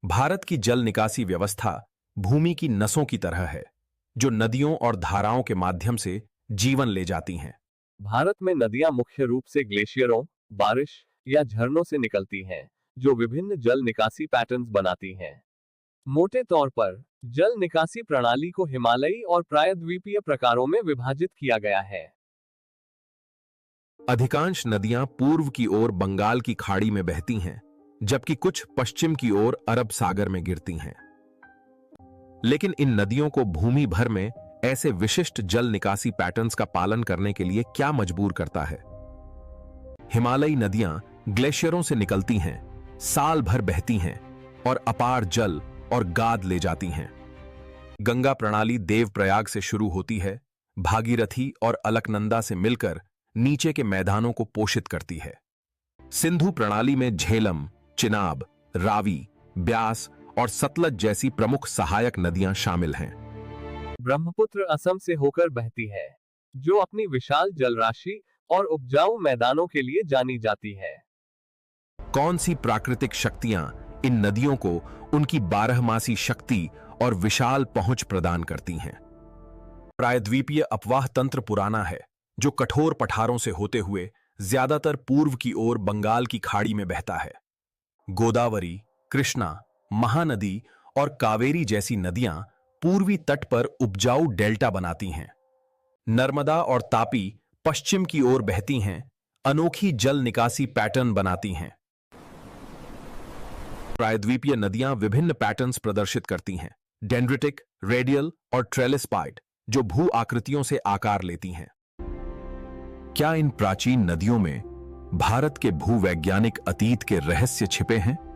भारत की जल निकासी व्यवस्था भूमि की नसों की तरह है, जो नदियों और धाराओं के माध्यम से जीवन ले जाती हैं। भारत में नदियां मुख्य रूप से ग्लेशियरों, बारिश या झरनों से निकलती हैं, जो विभिन्न जल निकासी पैटर्न्स बनाती हैं। मोटे तौर पर जल निकासी प्रणाली को हिमालयी और प्रायद्वीपीय प्रकारों में विभाजित किया गया है। अधिकांश नदियां पूर्व की ओर बंगाल की खाड़ी में बहती हैं, जबकि कुछ पश्चिम की ओर अरब सागर में गिरती हैं। लेकिन इन नदियों को भूमि भर में ऐसे विशिष्ट जल निकासी पैटर्न्स का पालन करने के लिए क्या मजबूर करता है? हिमालयी नदियां ग्लेशियरों से निकलती हैं, साल भर बहती हैं और अपार जल और गाद ले जाती हैं। गंगा प्रणाली देवप्रयाग से शुरू होती है, भागीरथी और अलकनंदा से मिलकर नीचे के मैदानों को पोषित करती है। सिंधु प्रणाली में झेलम, चिनाब, रावी, ब्यास और सतलज जैसी प्रमुख सहायक नदियां शामिल हैं। ब्रह्मपुत्र असम से होकर बहती है, जो अपनी विशाल जलराशि और उपजाऊ मैदानों के लिए जानी जाती है। कौन सी प्राकृतिक शक्तियां इन नदियों को उनकी बारहमासी शक्ति और विशाल पहुंच प्रदान करती हैं? प्रायद्वीपीय अपवाह तंत्र पुराना है, जो कठोर पठारों से होते हुए ज्यादातर पूर्व की ओर बंगाल की खाड़ी में बहता है। गोदावरी, कृष्णा, महानदी और कावेरी जैसी नदियां पूर्वी तट पर उपजाऊ डेल्टा बनाती हैं। नर्मदा और तापी पश्चिम की ओर बहती हैं, अनोखी जल निकासी पैटर्न बनाती हैं। प्रायद्वीपीय नदियां विभिन्न पैटर्न्स प्रदर्शित करती हैं, डेंड्रिटिक, रेडियल और ट्रेलिस्पाइड, जो भू आकृतियों से आकार लेती हैं। क्या इन प्राचीन नदियों में भारत के भूवैज्ञानिक अतीत के रहस्य छिपे हैं?